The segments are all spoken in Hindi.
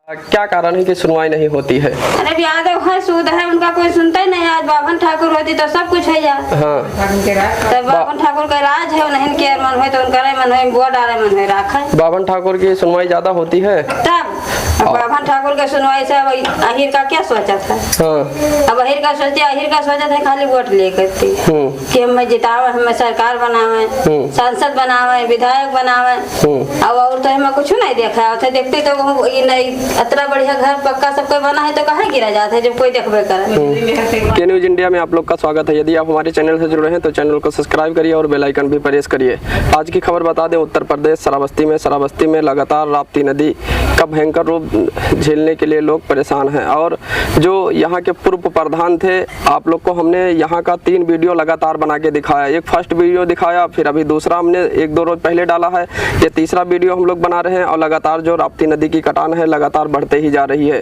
क्या कारण है कि सुनवाई नहीं होती है? अरे यादव है, सूद है, उनका कोई सुनता ही नहीं। आज बावन ठाकुर होती तो सब कुछ है यार। हाँ, तो बावन ठाकुर का राज है, उन्हें के मन हो तो उनका मन हो, बुआ डाले मन हो राखा। बावन ठाकुर की सुनवाई ज्यादा होती है तब बावन ठाकुर के सुनवाई से अहिर का क्या सोचा था? हाँ। अब अहिर का सोचा था खाली वोट लेकर कि हम जितावे, हमें सरकार बनावे, सांसद बनावे, विधायक बनावे। अब और तो हमें कुछ नहीं देखा थे। देखते तो ये नहीं, इतना बढ़िया घर पक्का सब कोई बना है तो कहाँ गिरा जाता है जब कोई देखबे करे। के न्यूज इंडिया में आप लोग का स्वागत है। यदि आप हमारे चैनल से जुड़े हैं तो चैनल को सब्सक्राइब करिए और बेल आइकन भी प्रेस करिए। आज की खबर बता दें, उत्तर प्रदेश श्रावस्ती में लगातार राप्ती नदी का भयंकर रूप झेलने के लिए लोग परेशान हैं। और जो यहाँ के पूर्व प्रधान थे, आप लोग को हमने यहाँ का 3 वीडियो लगातार बना के दिखाया। एक फर्स्ट वीडियो दिखाया, फिर अभी दूसरा हमने 1-2 रोज पहले डाला है, ये तीसरा वीडियो हम लोग बना रहे हैं। और लगातार जो राप्ती नदी की कटान है लगातार बढ़ते ही जा रही है।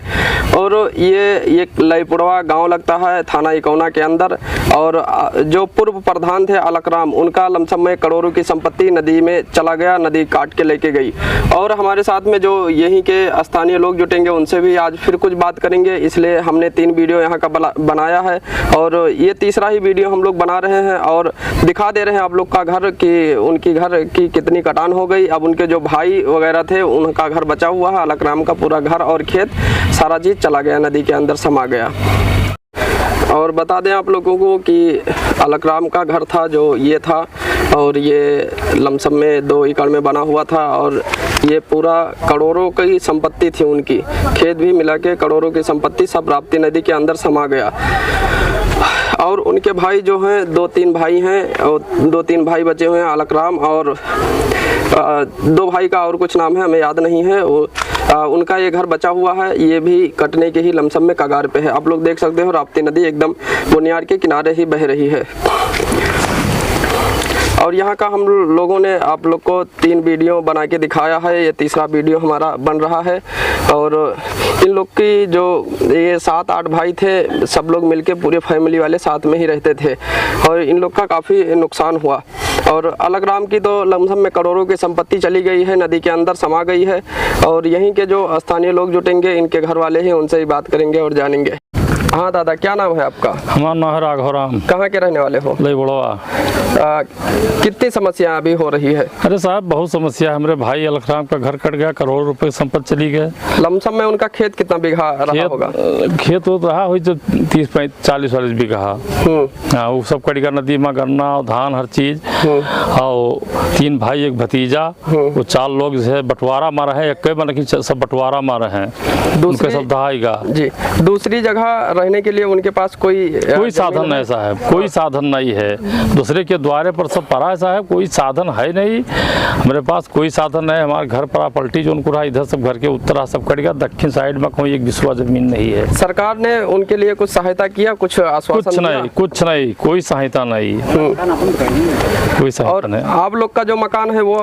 और ये लईपुरवा गांव लगता है थाना इकौना के अंदर। और जो पूर्व प्रधान थे अलकराम, उनका लमसम में करोड़ों की संपत्ति नदी में चला गया, नदी काट के लेके गई। और हमारे साथ में जो यहीं के स्थानीय लोग जुटेंगे, उनसे भी आज फिर कुछ बात करेंगे, इसलिए हमने 3 वीडियो यहाँ का बनाया है। और ये तीसरा ही वीडियो हम लोग बना रहे हैं और दिखा दे रहे हैं आप लोग का घर कि उनकी घर की कितनी कटान हो गई। अब उनके जो भाई वगैरह थे उनका घर बचा हुआ है, अलकराम का पूरा घर और खेत सारा चीज चला गया, नदी के अंदर समा गया। और बता दें आप लोगों को कि अलकराम का घर था जो ये था, और ये लमसम में 2 एकड़ में बना हुआ था। और ये पूरा करोड़ों की संपत्ति थी उनकी, खेत भी मिला के करोड़ों की संपत्ति सब राप्ती नदी के अंदर समा गया। और उनके भाई जो हैं 2-3 भाई हैं, और 2-3 भाई बचे हुए हैं अलकराम, और 2 भाई का और कुछ नाम है हमें याद नहीं है। उनका ये घर बचा हुआ है, ये भी कटने के ही लमसम में कगार पे है। आप लोग देख सकते हो राप्ती नदी एकदम बुनियाद के किनारे ही बह रही है। और यहाँ का हम लोगों ने आप लोग को 3 वीडियो बना के दिखाया है, ये तीसरा वीडियो हमारा बन रहा है। और इन लोग की जो ये 7-8 भाई थे, सब लोग मिलके पूरे फैमिली वाले साथ में ही रहते थे, और इन लोग का काफ़ी नुकसान हुआ। और अलकराम की तो लमसम में करोड़ों की संपत्ति चली गई है, नदी के अंदर समा गई है। और यहीं के जो स्थानीय लोग जुटेंगे, इनके घर वाले हैं, उनसे ही बात करेंगे और जानेंगे। हाँ दादा, क्या नाम है आपका? हमारा नाम है राघवराम। कहाँ के रहने वाले हो? लईपुरवा। कितनी समस्या अभी हो रही है? अरे साहब बहुत समस्या है। हमारे भाई अलकराम का घर कट गया, करोड़ों रुपए की संपत्ति चली गए। लमसम में उनका खेत कितना बीघा रहा होगा? खेत तो रहा हुई तो 30-40 बीघा। हाँ, वो सब कट गया नदी में, गन्ना धान हर चीज। और 3 भाई 1 भतीजा, वो 4 लोग जो है बंटवारा मारा है, एक मतलब सब बंटवारा मारे हैं, उनके सब दहाईगा जी। दूसरी जगह रहने के लिए उनके पास कोई साधन नहीं साहब, कोई साधन नहीं है। दूसरे के द्वारे पर सब पड़ा है साहब, कोई साधन है नहीं। हमारे पास कोई साधन नहीं। हमारे घर पर पलटी जो उनको रहा, इधर सब घर के उत्तर सब कट गया, दक्षिण साइड में कोई 1 बिस्वा जमीन नहीं है। सरकार ने उनके लिए कुछ सहायता किया, कुछ आश्वासन? कुछ नहीं, कोई सहायता नहीं, कोई सहायता नहीं। आप लोग का जो मकान है वो?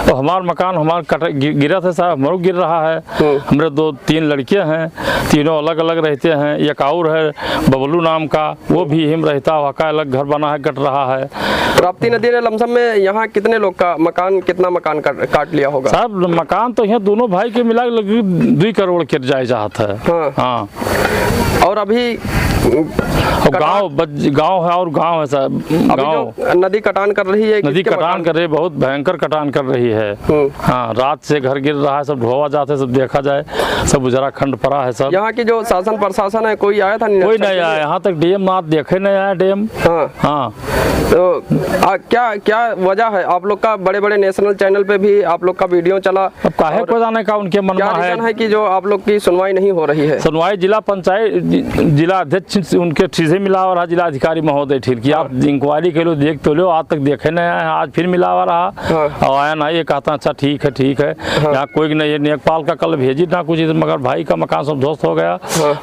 तो हमारा मकान गिरा था साहब, हमारा गिर रहा है। हमारे 2-3 लड़के हैं, तीनों अलग अलग रहते हैं। एक और है बबलू नाम का, वो भी हिम रहता, वहाँ का अलग घर बना है, कट रहा है। राप्ती नदी ने लमसम में यहाँ कितने लोग का मकान, कितना मकान काट लिया होगा? साहब मकान तो यहाँ दोनों भाई के मिला 2 करोड़ के जाए चाहता है। हाँ। और अभी गांव है, और गांव है साहब। गांव नदी कटान कर रही है, नदी कटान कर रही है, बहुत भयंकर कटान कर रही है। हाँ, रात से घर गिर रहा है, सब ढोवा जाते, सब देखा जाए, सब उजरा खंड पड़ा है सब। यहाँ की जो शासन प्रशासन है, कोई आया था? कोई नहीं आया यहाँ तक। डीएम नाथ देखे नहीं आया डीएम। हाँ। तो क्या वजह है? आप लोग का बड़े नेशनल चैनल पे भी आप लोग का वीडियो चला, अब काहे को जाने का उनके मन में है कि जो आप लोग की सुनवाई नहीं हो रही है? सुनवाई जिला पंचायत, जिला अध्यक्ष उनके चीजें मिला हो रहा, जिला अधिकारी महोदय ठीक कि आप इंक्वायरी के लो, देख तो लो, आज तक देखे नहीं आए, आज फिर मिला हुआ रहा। और आया ना, ये कहता अच्छा ठीक है। यहाँ कोई नहीं, नेपाल का कल भेजी ना कुछ, मगर भाई का मकान सब ध्वस्त हो गया।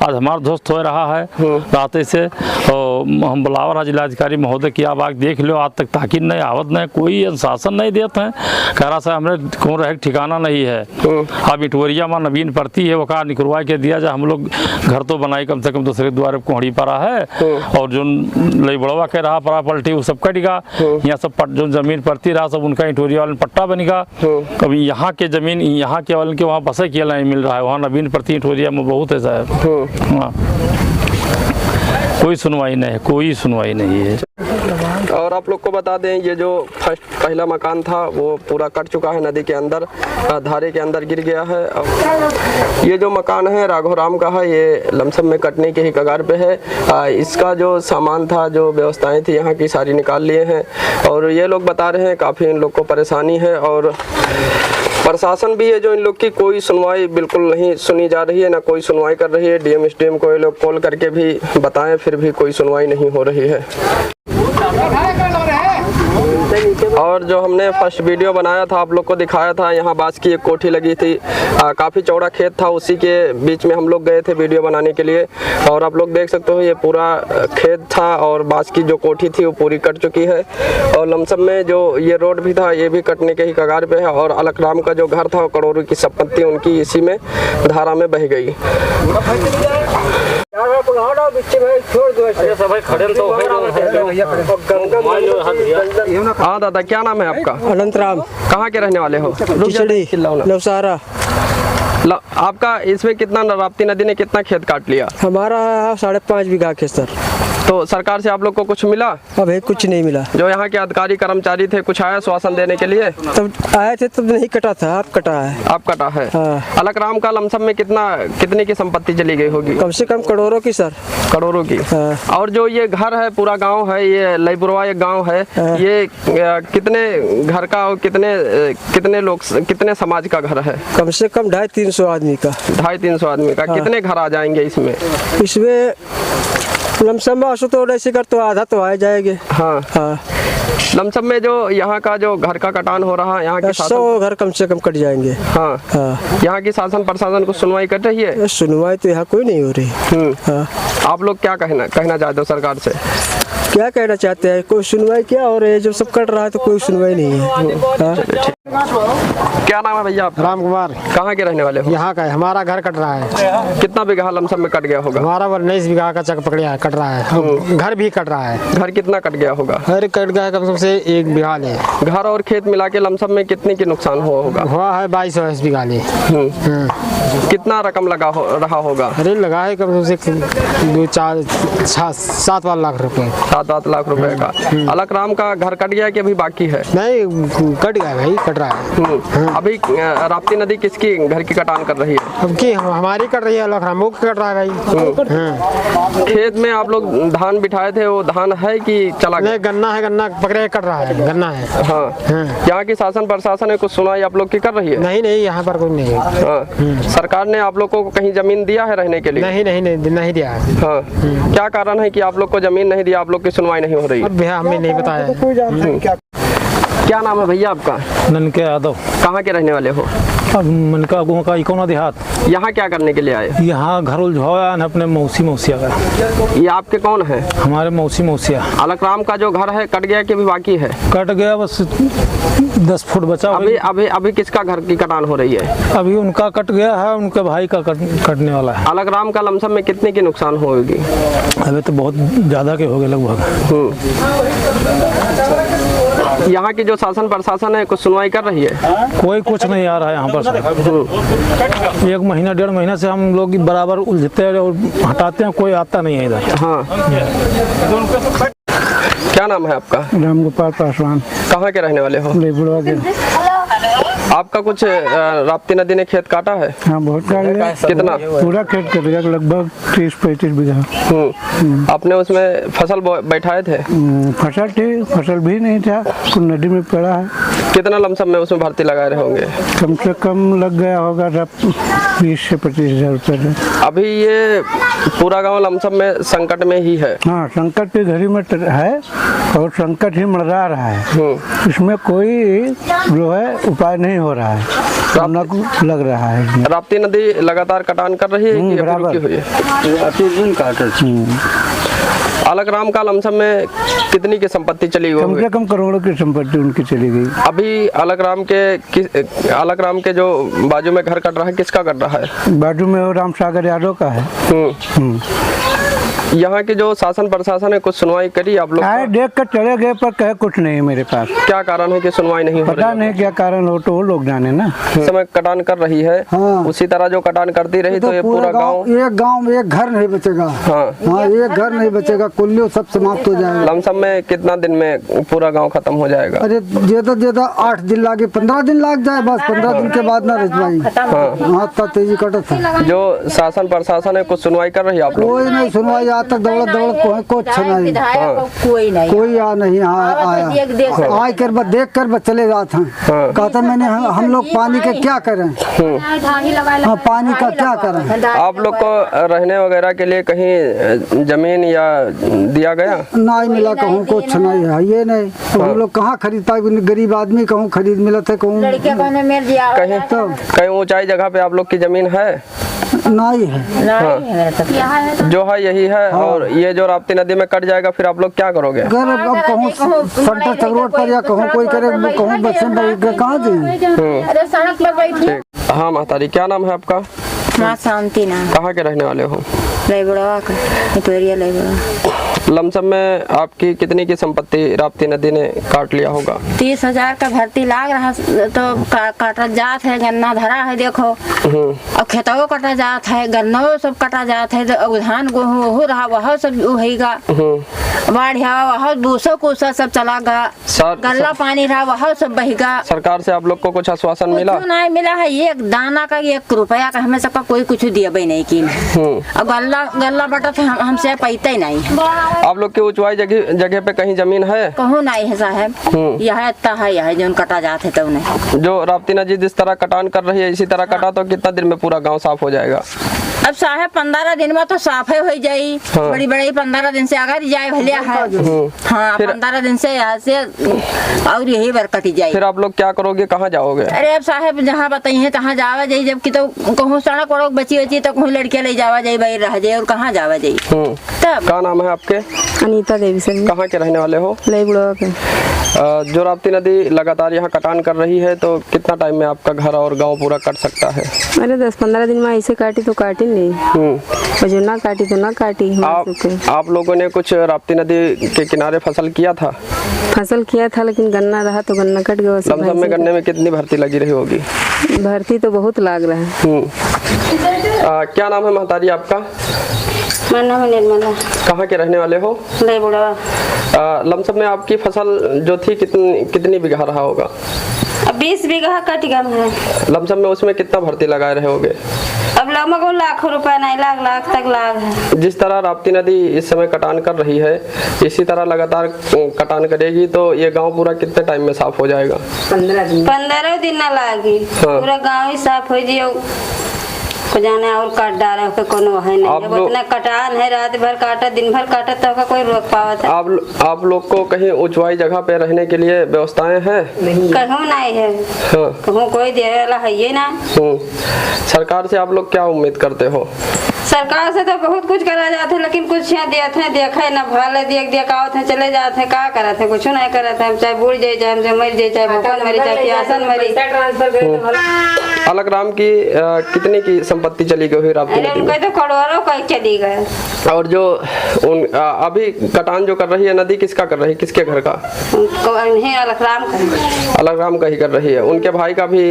आज हमारा ध्वस्त हो रहा है रात से। हम बुलावा रहा जिला अधिकारी महोदय की, आप देख लो, आज तक ताकीद नहीं, आवत नहीं, कोई अनुशासन नहीं देते हैं। कह रहा साहब हमें कौन रहे ठिकाना नहीं है। अब इटवरिया में नवीन पड़ती है, वो कहा निकलवा के दिया जाए, हम लोग घर तो बनाई कम से कम दूसरे द्वारे को मोहड़ी पड़ा है और जो लई बड़वा के रहा पड़ा पलटी वो सब कटेगा। यहाँ सब जो जमीन पड़ती रहा सब उनका इंटोरिया वाले पट्टा बनेगा। कभी यहाँ के जमीन यहाँ के वाले के वहाँ बसे किया नहीं मिल रहा है, वहाँ नवीन प्रति इंटोरिया में बहुत ऐसा है। हाँ, कोई सुनवाई नहीं है, कोई सुनवाई नहीं है। और आप लोग को बता दें ये जो पहला मकान था वो पूरा कट चुका है, नदी के अंदर धारे के अंदर गिर गया है। और ये जो मकान है राघोराम का है, ये लमसम में कटने के ही कगार पे है। इसका जो सामान था, जो व्यवस्थाएं थी यहाँ की सारी निकाल लिए हैं। और ये लोग बता रहे हैं काफ़ी इन लोग को परेशानी है और प्रशासन भी है जो इन लोग की कोई सुनवाई बिल्कुल नहीं सुनी जा रही है, ना कोई सुनवाई कर रही है। डीएम एसडीएम को ये लोग कॉल करके भी बताएं, फिर भी कोई सुनवाई नहीं हो रही है। और जो हमने फर्स्ट वीडियो बनाया था आप लोग को दिखाया था, यहाँ बांस की एक कोठी लगी थी, काफ़ी चौड़ा खेत था, उसी के बीच में हम लोग गए थे वीडियो बनाने के लिए। और आप लोग देख सकते हो ये पूरा खेत था और बांस की जो कोठी थी वो पूरी कट चुकी है। और लमसम में जो ये रोड भी था ये भी कटने के ही कगार पे है। और अलकराम का जो घर था, करोड़ों की संपत्ति उनकी इसी में धारा में बह गई। हाँ दादा, क्या नाम है आपका? अनंत राम। कहाँ के रहने वाले हो? नवसारा। आपका इसमें कितना, राप्ती नदी ने कितना खेत काट लिया? हमारा 5.5 बीघा खेत सर। तो सरकार से आप लोग को कुछ मिला? अभी कुछ नहीं मिला। जो यहाँ के अधिकारी कर्मचारी थे कुछ आया श्वासन देने के लिए? तब आए थे तब नहीं कटा था, आप कटा है। आप कटा है? हाँ। अलकराम का लमसम में कितने की संपत्ति चली गई होगी? कम से कम करोड़ों की सर। करोड़ों की। हाँ। और जो ये घर है, पूरा गांव है, ये लईपुरवा एक गांव है। हाँ। ये कितने घर का और कितने लोग, कितने समाज का घर है? कम से कम 250-300 आदमी का। 250-300 आदमी का। हाँ। कितने घर आ जाएंगे इसमें? इसमें लमसम में आसो तो ऐसे कर तो आधा तो आ जाएंगे। हाँ हाँ। लमसम में जो यहाँ का जो घर का कटान हो रहा है, यहाँ के 100 घर कम से कम कट जाएंगे। हाँ हाँ। यहाँ की शासन प्रशासन को सुनवाई कर रही है? सुनवाई तो यहाँ कोई नहीं हो रही। हाँ। आप लोग क्या कहना चाहते हो सरकार से? क्या कहना चाहते हैं? कोई सुनवाई क्या हो रही है? जब सब कट रहा है तो कोई सुनवाई नहीं है। हाँ। क्या नाम है भैया आपका? राम कुमार। कहाँ के रहने वाले हो? यहाँ का है। हमारा घर कट रहा है। कितना बीघा लमसम में कट गया होगा? हमारा 19 बीघा का चक पकड़िया कट रहा है। घर भी कट रहा है। घर कितना कट गया होगा? घर कट गया कम से 1 बीघा ले। घर और खेत मिला के लमसम में कितने की नुकसान होगा? हुआ है 22 बीघा ले। कितना रकम रहा होगा? अरे लगा है कम से 7 लाख रुपए। 7 लाख रुपए का। अलकराम का घर कट गया कि अभी बाकी है? नहीं कट गया भाई, कट रहा है। अभी राप्ती नदी किसकी घर की कटान कर रही है? अब की हमारी कट रही है, अलकराम की कट रहा है भाई। खेत में आप लोग धान बिठाए थे, वो धान है कि चला गया? नहीं, गन्ना है, गन्ना पकड़े कट रहा है, गन्ना है। हाँ। यहाँ की शासन प्रशासन है कुछ सुनाई आप लोग की कर रही है? नहीं, यहाँ पर कोई नहीं है। हाँ। सरकार ने आप लोग को कहीं जमीन दिया है रहने के लिए? नहीं दिया है। हाँ। क्या कारण है कि आप लोग को जमीन नहीं दिया, आप लोग की सुनवाई नहीं हो रही? अब भैया हमें नहीं बताया। क्या नाम है भैया आपका? ननके यादव। कहाँ के रहने वाले हो? अब मन का गुआ का इकोना देहात। यहाँ क्या करने के लिए आए? यहाँ घर उलझाया है अपने मौसिया का। ये आपके कौन है? हमारे मौसिया। अलकराम का जो घर है कट गया कि अभी बाकी है? कट गया, बस 10 फुट बचा। अभी किसका घर की कटान हो रही है? अभी उनका कट गया है, उनके भाई का कटने वाला है। अलकराम का लमसम में कितने की नुकसान होगी? अभी तो बहुत ज्यादा के हो गए लगभग। यहाँ की जो शासन प्रशासन है कुछ सुनवाई कर रही है? कोई कुछ नहीं आ रहा है यहाँ पर। 1 महीना 1.5 महीना से हम लोग बराबर उलझते हैं और हटाते हैं, कोई आता नहीं है इधर। हाँ। क्या नाम है आपका? रामगोपाल पासवान। कहाँ के रहने वाले हो? लेबुड़वा के। आपका कुछ राप्ती नदी ने खेत काटा है? हाँ, बहुत काट लिया। कितना? पूरा खेत कट गया, लगभग 30-35 बीघा। आपने उसमें फसल बैठाए थे? फसल थी, फसल भी नहीं था, कुछ नदी में पड़ा है। कितना लमसम में उसमें भर्ती लगाए रहे होंगे? कम से कम लग गया होगा 20 से 25 हज़ार रुपये। अभी ये पूरा गांव लमसम में संकट में ही है। हाँ, संकट की घड़ी में है और संकट ही मंडरा रहा है। इसमें कोई जो है उपाय नहीं हो रहा है, सामना को लग रहा है। राप्ती नदी लगातार कटान कर रही है कि अभी रुकी हुई है? अलकराम का लमसम में कितनी की संपत्ति चली गई? कम से कम करोड़ों की संपत्ति उनकी चली गई। अभी अलकराम के जो बाजू में घर कट रहा है, किसका कट रहा है? बाजू में राम सागर यादव का है। यहाँ की जो शासन प्रशासन है कुछ सुनवाई करी आप लोग आए का? देख कर चले गए पर कहे कुछ नहीं मेरे पास। क्या कारण है कि सुनवाई नहीं हो पता रही? नहीं क्या कारण हो, तो वो लोग जाने ना। इस समय कटान कर रही है, हाँ। उसी तरह जो कटान करती रही तो ये पूरा गांव एक गांव में एक घर नहीं बचेगा। हाँ हाँ, एक घर नहीं बचेगा, कुल्ली सब समाप्त हो जाएगा। लमसम में कितना दिन में पूरा गांव खत्म हो जाएगा? अरे ज्यादा 8 दिन लागे, 15 दिन लाग जाए बस। 15 दिन के बाद ना रच पाई। हाँ, तेजी कटत है। जो शासन प्रशासन है कुछ सुनवाई कर रही है आप लोग? कोई नहीं सुनवाई, आज तक दौलत कोई कुछ नहीं, कोई नहीं कोई आ नहीं आया। आए कर बस देख कर बस चले जाते हैं। कहता मैंने हम लोग पानी के क्या करें? हाँ, पानी का क्या करें? आप लोग को रहने वगैरह के लिए कहीं जमीन या दिया गया? नहीं मिला, कहूँ कुछ नहीं है, ये नहीं। अब हम लोग कहाँ खरीद पाए? गरीब आदमी कहूँ खरीद मिला था, कहूँ कहीं तो कहीं ऊंचाई जगह पे आप लोग की जमीन है? नहीं है। जो है यही है। और ये जो राप्ती नदी में कट जाएगा फिर आप लोग क्या करोगे? अगर अब कहूँ सेंटर तक रोड पर या कहूँ कोई करे, कहूँ बस में कहाँ जाए? अरे सड़क पर बैठी। हाँ महतारी, क्या नाम है आपका? माँ शांति नाम। कहाँ के रहने वाले हो? लईबड़वा का, निपरिया लईबड़वा। लमसम में आपकी कितनी की संपत्ति राप्ती नदी ने काट लिया होगा? 30,000 का भर्ती लाग रहा तो काटा जात है, गन्ना धरा है देखो, और खेतों कटा जात है, गन्ना सब कटा जात है, तो धान गेहूँ हो रहा वह सब उहेगा, बाढ़िया वह भूसा कूसा सब चला गा, गल्ला पानी रहा वह सब बहेगा। सरकार से आप लोग को कुछ आश्वासन मिला? नहीं मिला है, एक दाना का 1 रुपया का हमें सबका कोई कुछ दिया भी नहीं की। और गल्ला बटा था हमसे पैते नहीं। आप लोग की ऊंचाई जगह पे कहीं जमीन है? कहूँ नहीं है साहब, यह इतना है, यह जो कटा जाते है तो नहीं। जो राप्ती नदी जिस तरह कटान कर रही है इसी तरह कटा तो कितना दिन में पूरा गांव साफ हो जाएगा? अब साहब 15 दिन में तो साफ हो जाये। बड़ी बड़ी 15 दिन से अगर जाए भलिया है। हाँ, 15 दिन से यहाँ से और यही बरकती जाए। फिर आप लोग क्या करोगे, कहाँ जाओगे? अरे अब साहब जहाँ बताइए तहाँ जावा जाये, जबकि तो कहूँ सड़क वड़क बची तो कहूँ लड़कियाँ ले जावा जाये, भाई रह जाये और कहाँ जावा जाये। तब क्या नाम है आपके? अनीता देवी सर। कहाँ के रहने वाले हो? लईबड़वा के। जो राप्ती नदी लगातार यहाँ कटान कर रही है तो कितना टाइम में आपका घर और गांव पूरा कट सकता है? अरे 10-15 दिन में ऐसे काटी तो काटी नहीं, और जो ना काटी तो ना काटी। आप लोगों ने कुछ राप्ती नदी के किनारे फसल किया था? फसल किया था, लेकिन गन्ना रहा तो गन्ना कट गया। लमसम में गन्ने में कितनी भर्ती लगी रही होगी? भर्ती तो बहुत लाग रहा है। क्या नाम है महतारी आपका? मेरा नाम है निर्मला। कहाँ के रहने वाले हो? लईबड़वा। लमसम में आपकी फसल जो थी कितनी बीघा रहा होगा? 20 बीघा कट गया है। लमसम में उसमें कितना भर्ती लगाए रहे होगे? अब लगभग लाखों रुपए नहीं, लाख तक लाग है। जिस तरह राप्ती नदी इस समय कटान कर रही है इसी तरह लगातार कटान करेगी तो ये गांव पूरा कितने टाइम में साफ हो जाएगा? 15 दिन ना लागी। पूरा गाँव ही साफ हो जाए। जाने और काट डाला के कोनो है नहीं। अब इतना कटान है, रात भर काटा दिन भर काटा तो का कोई रोक पावत है? आप लोग को कहीं ऊंचाई जगह पे रहने के लिए व्यवस्थाएं हैं? कहूँ नहीं है। हाँ। कहूँ कोई दे वाला है ये ना। सरकार से आप लोग क्या उम्मीद करते हो? सरकार से तो बहुत कुछ करा जाते है, लेकिन कुछ यहाँ देते हैं, देखे न भाले देखावत है, चले जाते हैं, क्या करते हैं? कुछ नहीं करते हैं। चाहे बूढ़ जाए, चाहे हमसे मर जाए, चाहे भूखन मरी, चाहे प्यासन मरी। अलग राम की कितनी की संपत्ति चली गई हुई राप्ती नदी में? तो करोड़ों का चली गए। और जो अभी कटान जो कर रही है नदी किसका कर रही है, किसके घर का? अलग राम का। अलग राम का ही कर रही है। उनके भाई का भी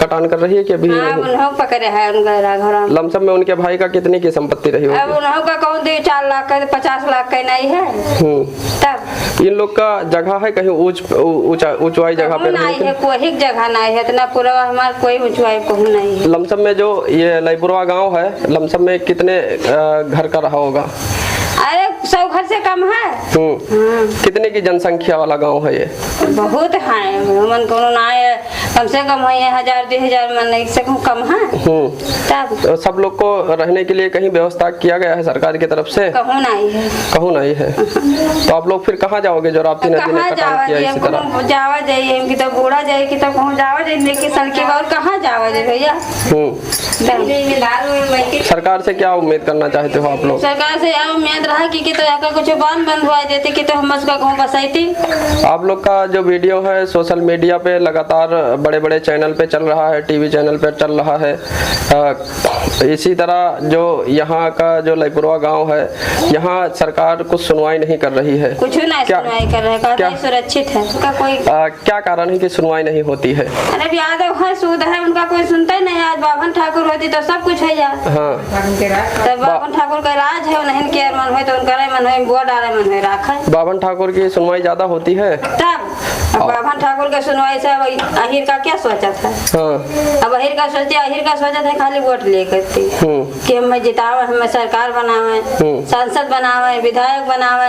कटान कर रही है कि अभी नहीं? पकड़े है उनका। लमसम में उनके भाई का कितनी की संपत्ति रही होगी? अब उन्हों का कौन 4 लाख का 50 लाख का नहीं है। तब इन लोग का जगह है कहीं ऊंचाई जगह पे? नहीं है, कोई जगह नहीं है, इतना पूरा हमारा कोई ऊंचाई कहूँ नहीं है। लमसम में जो ये लईबड़वा गांव है, लमसम में कितने घर का रहा होगा? अरे 100 घर से कम है। कितने की जनसंख्या वाला गांव है ये? बहुत है, मन कोनो ना है, कम से कम है 1000-2000 मन नहीं से कम है। तब तो सब लोग को रहने के लिए कहीं व्यवस्था किया गया है सरकार की तरफ से? कहूँ नहीं है। कहूँ नहीं है। तो आप लोग फिर कहाँ जाओगे जो राप्ती नदी ने कटान किया इसी तरह? जावा जाइए कि तो बूढ़ा जाए कि तो कहूँ जावा जाइए, लेके सड़के और कहाँ जावा जाए भैया? सरकार से क्या उम्मीद करना चाहते हो आप लोग? सरकार से यह उम्मीद रहा कि तो यहाँ का कुछ बंद हुआ देते कि तो हम उसका कहूँ बसाई। आप लोग का जो वीडियो है सोशल मीडिया पे लगातार बड़े बड़े चैनल पे चल रहा है, टीवी चैनल पे चल रहा है। इसी तरह जो यहाँ का जो लयपुरवा गांव है, यहाँ सरकार कुछ सुनवाई नहीं कर रही है। कुछ नहीं सुनवाई कर रहे, कहते हैं सुरक्षित है, उनका कोई क्या कारण है कि सुनवाई नहीं होती है? अरे यादव है, सूद है, उनका कोई सुनता ही नहीं। आज बाभन ठाकुर होती तो सब कुछ है यार। हाँ, तब बाभन ठाकुर का राज है, नहीं के मन है तो उनका मन है, वो डाले मन है राखा। बाभन ठाकुर की सुनवाई ज्यादा होती है तब बाभन ठाकुर के सुनवाई से अहिर का क्या सोचा था? हाँ। अब अहिर का सोचा था खाली वोट लेकर कि हमें जितावे, हमें सरकार बनावे, सांसद बनावे, विधायक बनावे।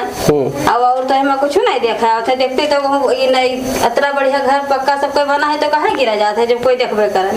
अब और तो हमें कुछ नहीं देखा थे, देखते तो ये नहीं इतना बढ़िया घर पक्का सब कोई बना है तो कहाँ गिरा जाता है जब कोई देखबे करे।